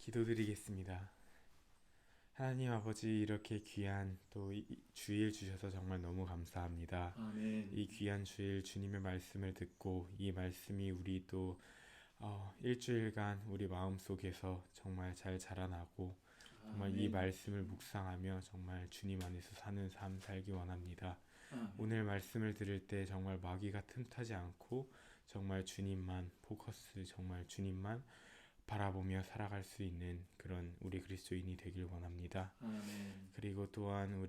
기도드리겠습니다. 하나님 아버지, 이렇게 귀한 또 주일 주셔서 정말 너무 감사합니다. 아멘. 이 귀한 주일 주님의 말씀을 듣고 이 말씀이 우리 또 일주일간 우리 마음속에서 정말 잘 자라나고 정말 이 아멘. 말씀을 묵상하며 정말 주님 안에서 사는 삶 살기 원합니다. 아멘. 오늘 말씀을 들을 때 정말 마귀가 틈타지 않고 정말 주님만 포커스, 정말 주님만 바라보며 살아갈 수 있는 그런 우리 그리스도인이 되길 원합니다. 아멘. 그리고 또한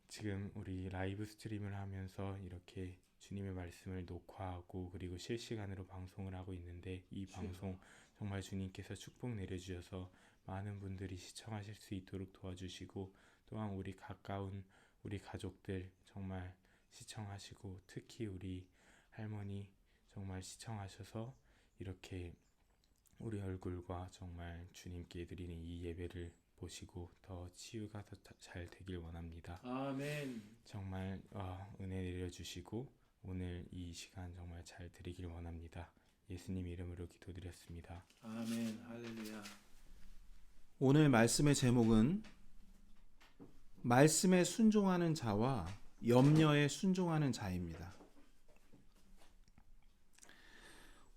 지금 우리 라이브 스트림을 하면서 이렇게 주님의 말씀을 녹화하고 그리고 실시간으로 방송을 하고 있는데 이 방송 정말 주님께서 축복 내려주셔서 많은 분들이 시청하실 수 있도록 도와주시고, 또한 우리 가까운 우리 가족들 정말 시청하시고, 특히 우리 할머니 정말 시청하셔서 이렇게 우리 얼굴과 정말 주님께 드리는 이 예배를 보시고 더 치유가 더 잘 되길 원합니다. 아멘. 정말 은혜 내려주시고 오늘 이 시간 정말 잘 드리길 원합니다. 예수님 이름으로 기도드렸습니다. 아멘. 할렐루야. 오늘 말씀의 제목은 말씀에 순종하는 자와 염려에 순종하는 자입니다.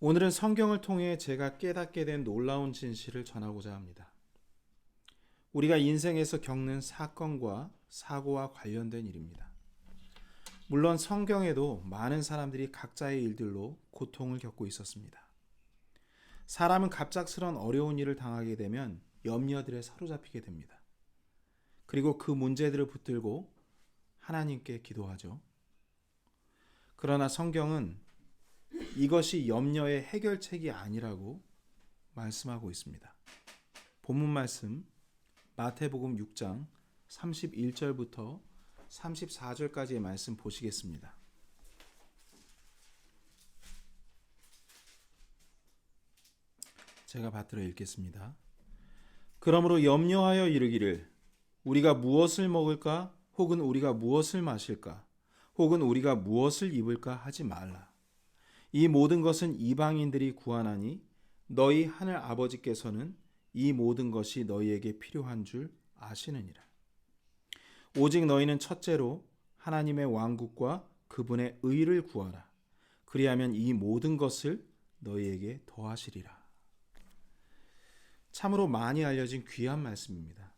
오늘은 성경을 통해 제가 깨닫게 된 놀라운 진실을 전하고자 합니다. 우리가 인생에서 겪는 사건과 사고와 관련된 일입니다. 물론 성경에도 많은 사람들이 각자의 일들로 고통을 겪고 있었습니다. 사람은 갑작스런 어려운 일을 당하게 되면 염려들에 사로잡히게 됩니다. 그리고 그 문제들을 붙들고 하나님께 기도하죠. 그러나 성경은 이것이 염려의 해결책이 아니라고 말씀하고 있습니다. 본문 말씀 마태복음 6장 31절부터 34절까지의 말씀 보시겠습니다. 제가 받들어 읽겠습니다. 그러므로 염려하여 이르기를 우리가 무엇을 먹을까? 혹은 우리가 무엇을 마실까? 혹은 우리가 무엇을 입을까? 하지 말라. 이 모든 것은 이방인들이 구하나니 너희 하늘 아버지께서는 이 모든 것이 너희에게 필요한 줄 아시느니라. 오직 너희는 첫째로 하나님의 왕국과 그분의 의를 구하라. 그리하면 이 모든 것을 너희에게 더하시리라. 참으로 많이 알려진 귀한 말씀입니다.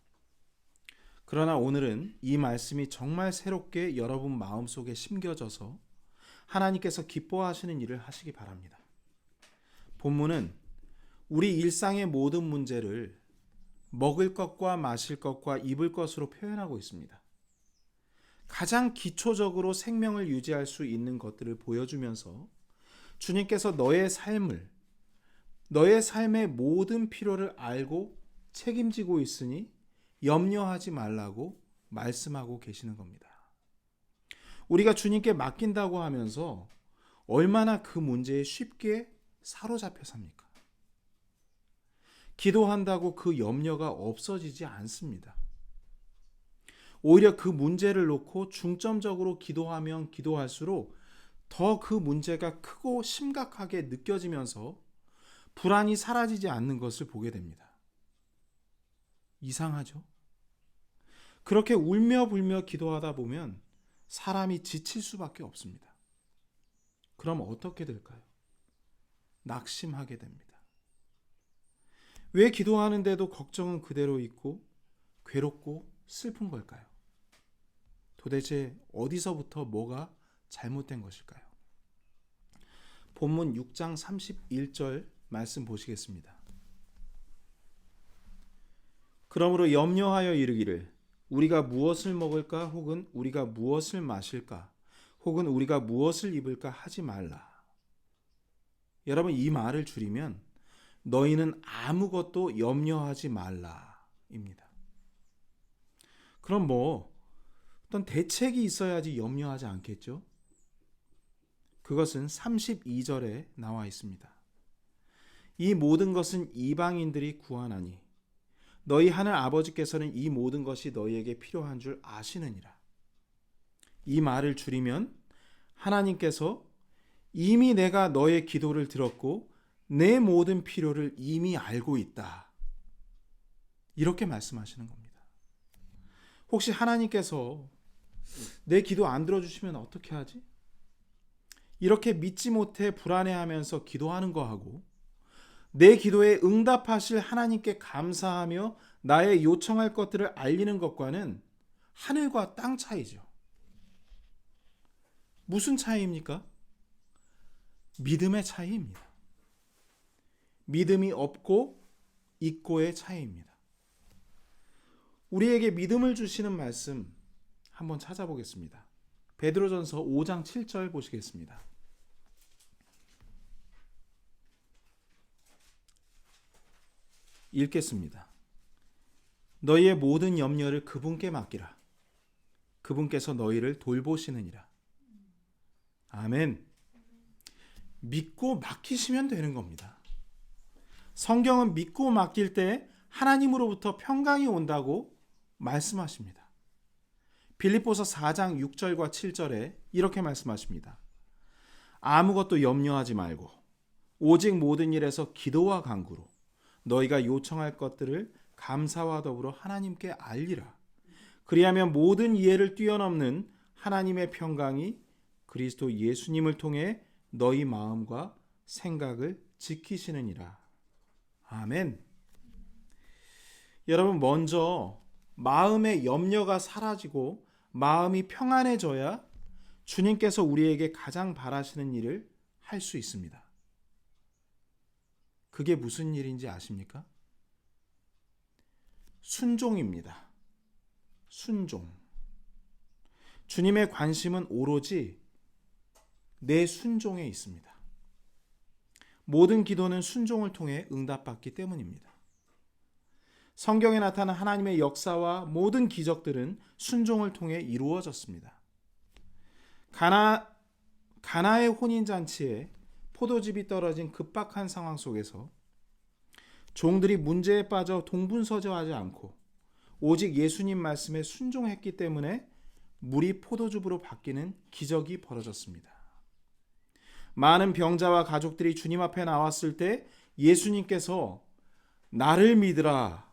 그러나 오늘은 이 말씀이 정말 새롭게 여러분 마음속에 심겨져서 하나님께서 기뻐하시는 일을 하시기 바랍니다. 본문은 우리 일상의 모든 문제를 먹을 것과 마실 것과 입을 것으로 표현하고 있습니다. 가장 기초적으로 생명을 유지할 수 있는 것들을 보여주면서 주님께서 너의 삶의 모든 필요를 알고 책임지고 있으니 염려하지 말라고 말씀하고 계시는 겁니다. 우리가 주님께 맡긴다고 하면서 얼마나 그 문제에 쉽게 사로잡혀 삽니까? 기도한다고 그 염려가 없어지지 않습니다. 오히려 그 문제를 놓고 중점적으로 기도하면 기도할수록 더 그 문제가 크고 심각하게 느껴지면서 불안이 사라지지 않는 것을 보게 됩니다. 이상하죠? 그렇게 울며 불며 기도하다 보면 사람이 지칠 수밖에 없습니다. 그럼 어떻게 될까요? 낙심하게 됩니다. 왜 기도하는데도 걱정은 그대로 있고 괴롭고 슬픈 걸까요? 도대체 어디서부터 뭐가 잘못된 것일까요? 본문 6장 31절 말씀 보시겠습니다. 그러므로 염려하여 이르기를 우리가 무엇을 먹을까? 혹은 우리가 무엇을 마실까? 혹은 우리가 무엇을 입을까? 하지 말라. 여러분, 이 말을 줄이면 너희는 아무것도 염려하지 말라 입니다. 그럼 어떤 대책이 있어야지 염려하지 않겠죠? 그것은 32절에 나와 있습니다. 이 모든 것은 이방인들이 구하나니 너희 하늘 아버지께서는 이 모든 것이 너희에게 필요한 줄 아시느니라. 이 말을 줄이면 하나님께서 이미 내가 너의 기도를 들었고 내 모든 필요를 이미 알고 있다. 이렇게 말씀하시는 겁니다. 혹시 하나님께서 내 기도 안 들어주시면 어떻게 하지? 이렇게 믿지 못해 불안해하면서 기도하는 거하고 내 기도에 응답하실 하나님께 감사하며 나의 요청할 것들을 알리는 것과는 하늘과 땅 차이죠. 무슨 차이입니까? 믿음의 차이입니다. 믿음이 없고 있고의 차이입니다. 우리에게 믿음을 주시는 말씀 한번 찾아보겠습니다. 베드로전서 5장 7절 보시겠습니다. 읽겠습니다. 너희의 모든 염려를 그분께 맡기라. 그분께서 너희를 돌보시느니라. 아멘. 믿고 맡기시면 되는 겁니다. 성경은 믿고 맡길 때 하나님으로부터 평강이 온다고 말씀하십니다. 빌립보서 4장 6절과 7절에 이렇게 말씀하십니다. 아무것도 염려하지 말고 오직 모든 일에서 기도와 간구로 너희가 요청할 것들을 감사와 더불어 하나님께 알리라. 그리하면 모든 이해를 뛰어넘는 하나님의 평강이 그리스도 예수님을 통해 너희 마음과 생각을 지키시느니라. 아멘. 여러분, 먼저 마음의 염려가 사라지고 마음이 평안해져야 주님께서 우리에게 가장 바라시는 일을 할 수 있습니다. 그게 무슨 일인지 아십니까? 순종입니다. 순종. 주님의 관심은 오로지 내 순종에 있습니다. 모든 기도는 순종을 통해 응답받기 때문입니다. 성경에 나타난 하나님의 역사와 모든 기적들은 순종을 통해 이루어졌습니다. 가나의 혼인잔치에 포도즙이 떨어진 급박한 상황 속에서 종들이 문제에 빠져 동분서주하지 않고 오직 예수님 말씀에 순종했기 때문에 물이 포도즙으로 바뀌는 기적이 벌어졌습니다. 많은 병자와 가족들이 주님 앞에 나왔을 때 예수님께서 나를 믿으라,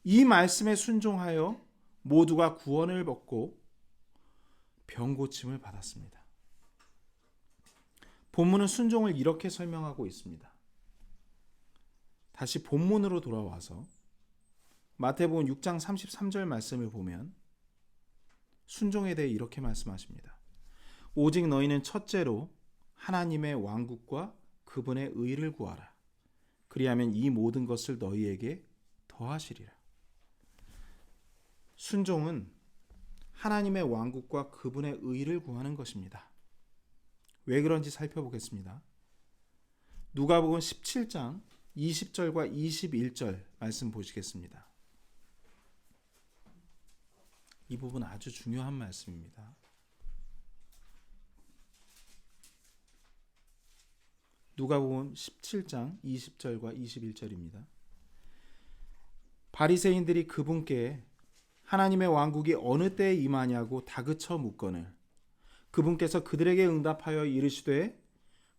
이 말씀에 순종하여 모두가 구원을 받고 병고침을 받았습니다. 본문은 순종을 이렇게 설명하고 있습니다. 다시 본문으로 돌아와서 마태복음 6장 33절 말씀을 보면 순종에 대해 이렇게 말씀하십니다. 오직 너희는 첫째로 하나님의 왕국과 그분의 의를 구하라. 그리하면 이 모든 것을 너희에게 더하시리라. 순종은 하나님의 왕국과 그분의 의를 구하는 것입니다. 왜 그런지 살펴보겠습니다. 누가복음 17장 20절과 21절 말씀 보시겠습니다. 이 부분 아주 중요한 말씀입니다. 누가복음 17장 20절과 21절입니다. 바리새인들이 그분께 하나님의 왕국이 어느 때에 임하냐고 다그쳐 묻거늘 그분께서 그들에게 응답하여 이르시되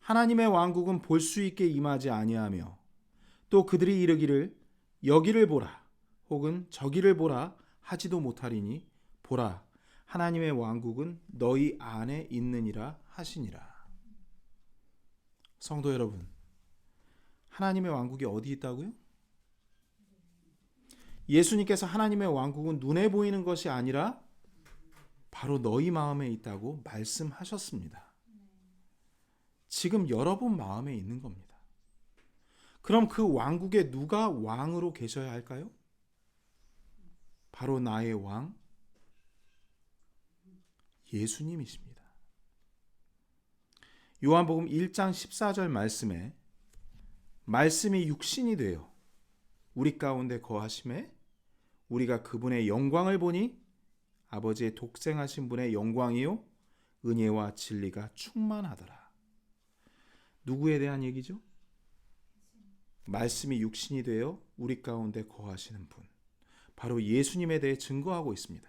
하나님의 왕국은 볼 수 있게 임하지 아니하며 또 그들이 이르기를 여기를 보라 혹은 저기를 보라 하지도 못하리니 보라 하나님의 왕국은 너희 안에 있느니라 하시니라. 성도 여러분, 하나님의 왕국이 어디 있다고요? 예수님께서 하나님의 왕국은 눈에 보이는 것이 아니라 바로 너희 마음에 있다고 말씀하셨습니다. 지금 여러분 마음에 있는 겁니다. 그럼 그 왕국에 누가 왕으로 계셔야 할까요? 바로 나의 왕 예수님이십니다. 요한복음 1장 14절 말씀에 말씀이 육신이 되어 우리 가운데 거하심에 우리가 그분의 영광을 보니 아버지의 독생하신 분의 영광이요 은혜와 진리가 충만하더라. 누구에 대한 얘기죠? 말씀이 육신이 되어 우리 가운데 거하시는 분, 바로 예수님에 대해 증거하고 있습니다.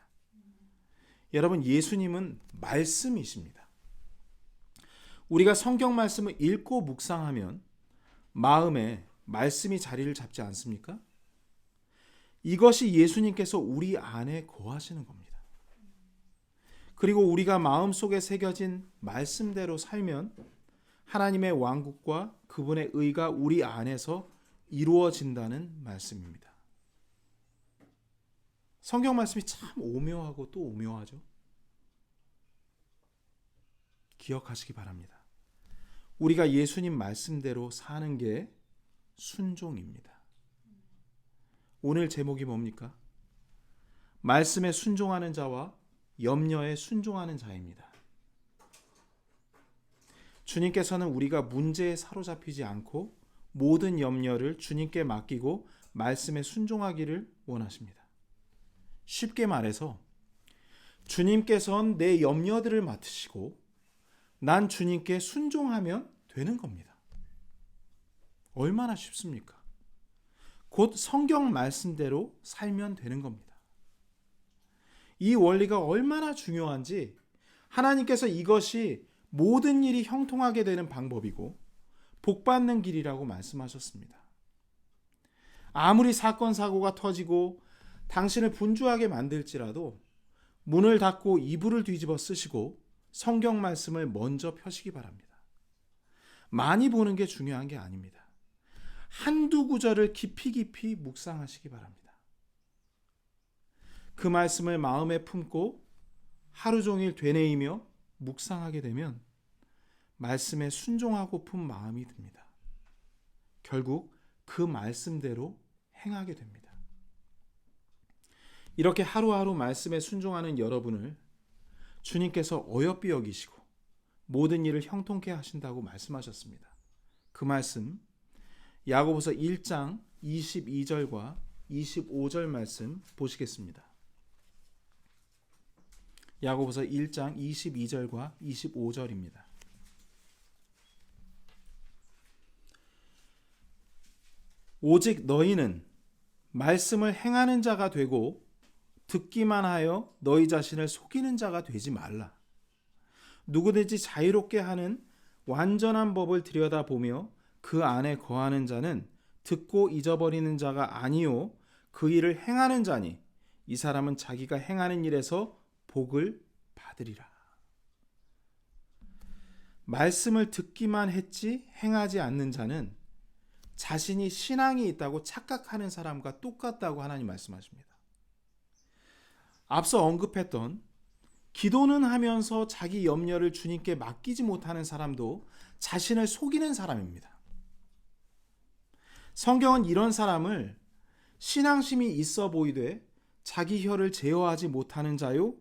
여러분, 예수님은 말씀이십니다. 우리가 성경 말씀을 읽고 묵상하면 마음에 말씀이 자리를 잡지 않습니까? 이것이 예수님께서 우리 안에 거하시는 겁니다. 그리고 우리가 마음속에 새겨진 말씀대로 살면 하나님의 왕국과 그분의 의가 우리 안에서 이루어진다는 말씀입니다. 성경 말씀이 참 오묘하고 또 오묘하죠. 기억하시기 바랍니다. 우리가 예수님 말씀대로 사는 게 순종입니다. 오늘 제목이 뭡니까? 말씀에 순종하는 자와 염려에 순종하는 자입니다. 주님께서는 우리가 문제에 사로잡히지 않고 모든 염려를 주님께 맡기고 말씀에 순종하기를 원하십니다. 쉽게 말해서 주님께서는 내 염려들을 맡으시고 난 주님께 순종하면 되는 겁니다. 얼마나 쉽습니까? 곧 성경 말씀대로 살면 되는 겁니다. 이 원리가 얼마나 중요한지 하나님께서 이것이 모든 일이 형통하게 되는 방법이고 복받는 길이라고 말씀하셨습니다. 아무리 사건 사고가 터지고 당신을 분주하게 만들지라도 문을 닫고 이불을 뒤집어 쓰시고 성경 말씀을 먼저 펴시기 바랍니다. 많이 보는 게 중요한 게 아닙니다. 한두 구절을 깊이 묵상하시기 바랍니다. 그 말씀을 마음에 품고 하루 종일 되뇌이며 묵상하게 되면 말씀에 순종하고픈 마음이 듭니다. 결국 그 말씀대로 행하게 됩니다. 이렇게 하루하루 말씀에 순종하는 여러분을 주님께서 어여삐 여기시고 모든 일을 형통케 하신다고 말씀하셨습니다. 그 말씀 야고보서 1장 22절과 25절 말씀 보시겠습니다. 야고보서 1장 22절과 25절입니다. 오직 너희는 말씀을 행하는 자가 되고 듣기만 하여 너희 자신을 속이는 자가 되지 말라. 누구든지 자유롭게 하는 완전한 법을 들여다보며 그 안에 거하는 자는 듣고 잊어버리는 자가 아니요 그 일을 행하는 자니 이 사람은 자기가 행하는 일에서 복을 받으리라. 말씀을 듣기만 했지 행하지 않는 자는 자신이 신앙이 있다고 착각하는 사람과 똑같다고 하나님 말씀하십니다. 앞서 언급했던 기도는 하면서 자기 염려를 주님께 맡기지 못하는 사람도 자신을 속이는 사람입니다. 성경은 이런 사람을 신앙심이 있어 보이되 자기 혀를 제어하지 못하는 자요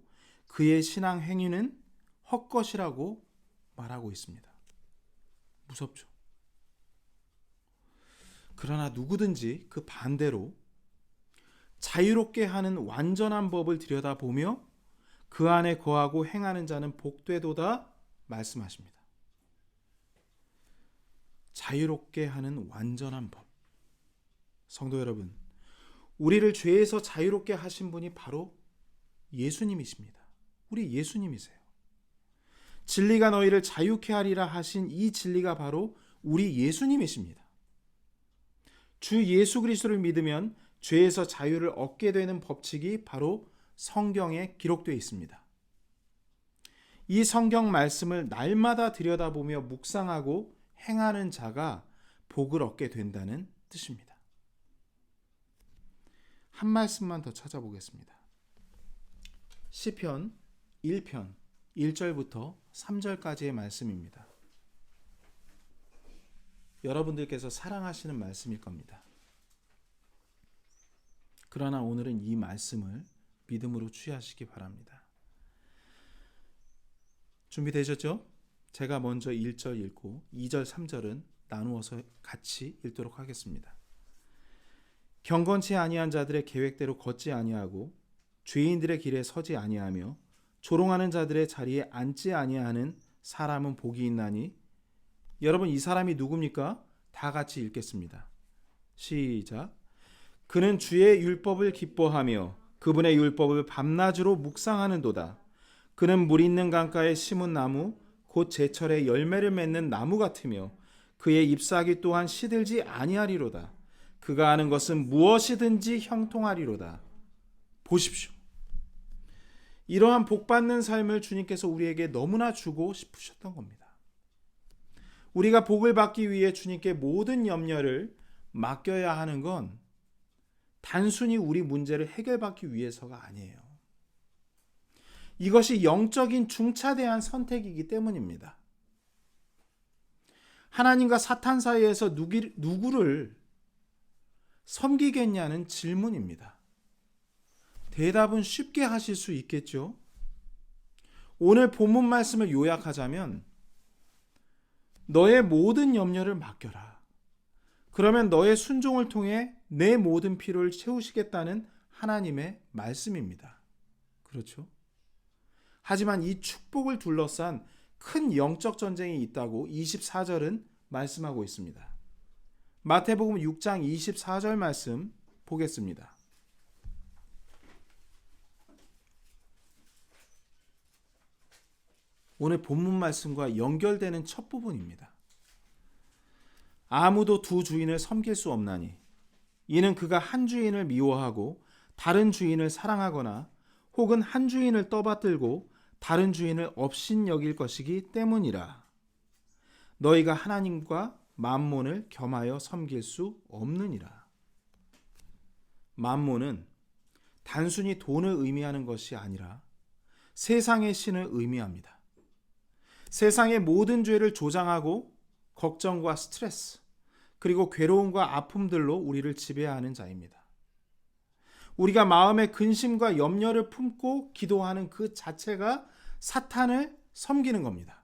그의 신앙 행위는 헛것이라고 말하고 있습니다. 무섭죠? 그러나 누구든지 그 반대로 자유롭게 하는 완전한 법을 들여다보며 그 안에 거하고 행하는 자는 복되도다 말씀하십니다. 자유롭게 하는 완전한 법. 성도 여러분, 우리를 죄에서 자유롭게 하신 분이 바로 예수님이십니다. 우리 예수님이세요. 진리가 너희를 자유케 하리라 하신 이 진리가 바로 우리 예수님이십니다. 주 예수 그리스도를 믿으면 죄에서 자유를 얻게 되는 법칙이 바로 성경에 기록되어 있습니다. 이 성경 말씀을 날마다 들여다보며 묵상하고 행하는 자가 복을 얻게 된다는 뜻입니다. 한 말씀만 더 찾아보겠습니다. 시편 1편 1절부터 3절까지의 말씀입니다. 여러분들께서 사랑하시는 말씀일 겁니다. 그러나 오늘은 이 말씀을 믿음으로 취하시기 바랍니다. 준비되셨죠? 제가 먼저 1절 읽고 2절 3절은 나누어서 같이 읽도록 하겠습니다. 경건치 아니한 자들의 계획대로 걷지 아니하고 죄인들의 길에 서지 아니하며 조롱하는 자들의 자리에 앉지 아니하는 사람은 복이 있나니. 여러분, 이 사람이 누굽니까? 다 같이 읽겠습니다. 시작. 그는 주의 율법을 기뻐하며 그분의 율법을 밤낮으로 묵상하는도다. 그는 물 있는 강가에 심은 나무 곧 제철에 열매를 맺는 나무 같으며 그의 잎사귀 또한 시들지 아니하리로다. 그가 하는 것은 무엇이든지 형통하리로다. 보십시오. 이러한 복받는 삶을 주님께서 우리에게 너무나 주고 싶으셨던 겁니다. 우리가 복을 받기 위해 주님께 모든 염려를 맡겨야 하는 건 단순히 우리 문제를 해결받기 위해서가 아니에요. 이것이 영적인 중차대한 선택이기 때문입니다. 하나님과 사탄 사이에서 누구를 섬기겠냐는 질문입니다. 대답은 쉽게 하실 수 있겠죠? 오늘 본문 말씀을 요약하자면 너의 모든 염려를 맡겨라. 그러면 너의 순종을 통해 내 모든 필요를 채우시겠다는 하나님의 말씀입니다. 그렇죠? 하지만 이 축복을 둘러싼 큰 영적 전쟁이 있다고 24절은 말씀하고 있습니다. 마태복음 6장 24절 말씀 보겠습니다. 오늘 본문 말씀과 연결되는 첫 부분입니다. 아무도 두 주인을 섬길 수 없나니 이는 그가 한 주인을 미워하고 다른 주인을 사랑하거나 혹은 한 주인을 떠받들고 다른 주인을 업신여길 것이기 때문이라. 너희가 하나님과 맘몬을 겸하여 섬길 수 없느니라. 맘몬은 단순히 돈을 의미하는 것이 아니라 세상의 신을 의미합니다. 세상의 모든 죄를 조장하고 걱정과 스트레스, 그리고 괴로움과 아픔들로 우리를 지배하는 자입니다. 우리가 마음의 근심과 염려를 품고 기도하는 그 자체가 사탄을 섬기는 겁니다.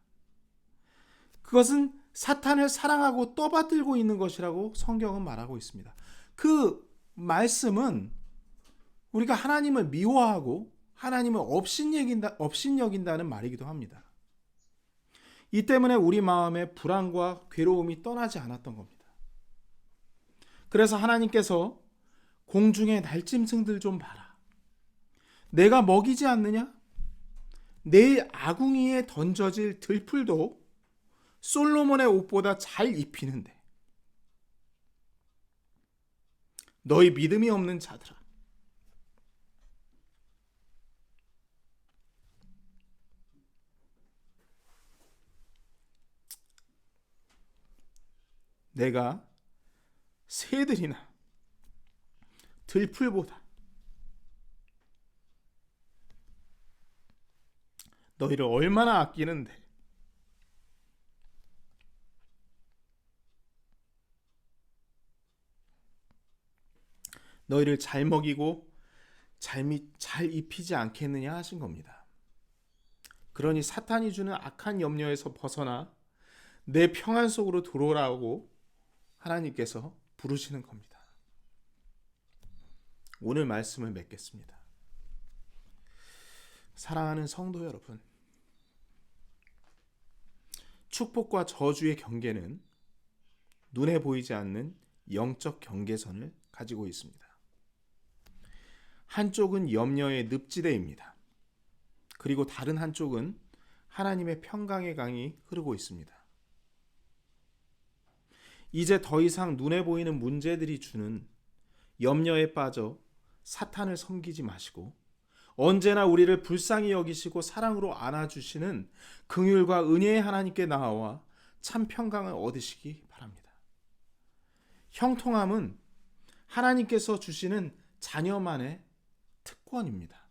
그것은 사탄을 사랑하고 떠받들고 있는 것이라고 성경은 말하고 있습니다. 그 말씀은 우리가 하나님을 미워하고 하나님을 업신여긴다는 말이기도 합니다. 이 때문에 우리 마음에 불안과 괴로움이 떠나지 않았던 겁니다. 그래서 하나님께서 공중의 날짐승들 좀 봐라. 내가 먹이지 않느냐? 내 아궁이에 던져질 들풀도 솔로몬의 옷보다 잘 입히는데 너희 믿음이 없는 자들아, 내가 새들이나 들풀보다 너희를 얼마나 아끼는데 너희를 잘 먹이고 잘 입히지 않겠느냐 하신 겁니다. 그러니 사탄이 주는 악한 염려에서 벗어나 내 평안 속으로 들어오라고 하나님께서 부르시는 겁니다. 오늘 말씀을 맺겠습니다. 사랑하는 성도 여러분, 축복과 저주의 경계는 눈에 보이지 않는 영적 경계선을 가지고 있습니다. 한쪽은 염려의 늪지대입니다. 그리고 다른 한쪽은 하나님의 평강의 강이 흐르고 있습니다. 이제 더 이상 눈에 보이는 문제들이 주는 염려에 빠져 사탄을 섬기지 마시고 언제나 우리를 불쌍히 여기시고 사랑으로 안아주시는 긍휼과 은혜의 하나님께 나아와 참 평강을 얻으시기 바랍니다. 형통함은 하나님께서 주시는 자녀만의 특권입니다.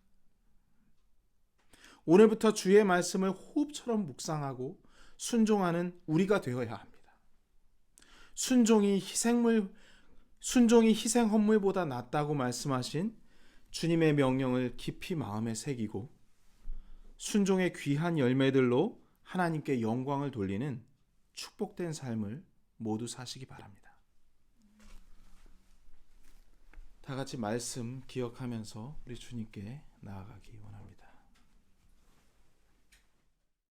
오늘부터 주의 말씀을 호흡처럼 묵상하고 순종하는 우리가 되어야 합니다. 순종이 희생 헌물보다 낫다고 말씀하신 주님의 명령을 깊이 마음에 새기고 순종의 귀한 열매들로 하나님께 영광을 돌리는 축복된 삶을 모두 사시기 바랍니다. 다 같이 말씀 기억하면서 우리 주님께 나아가기 원합니다.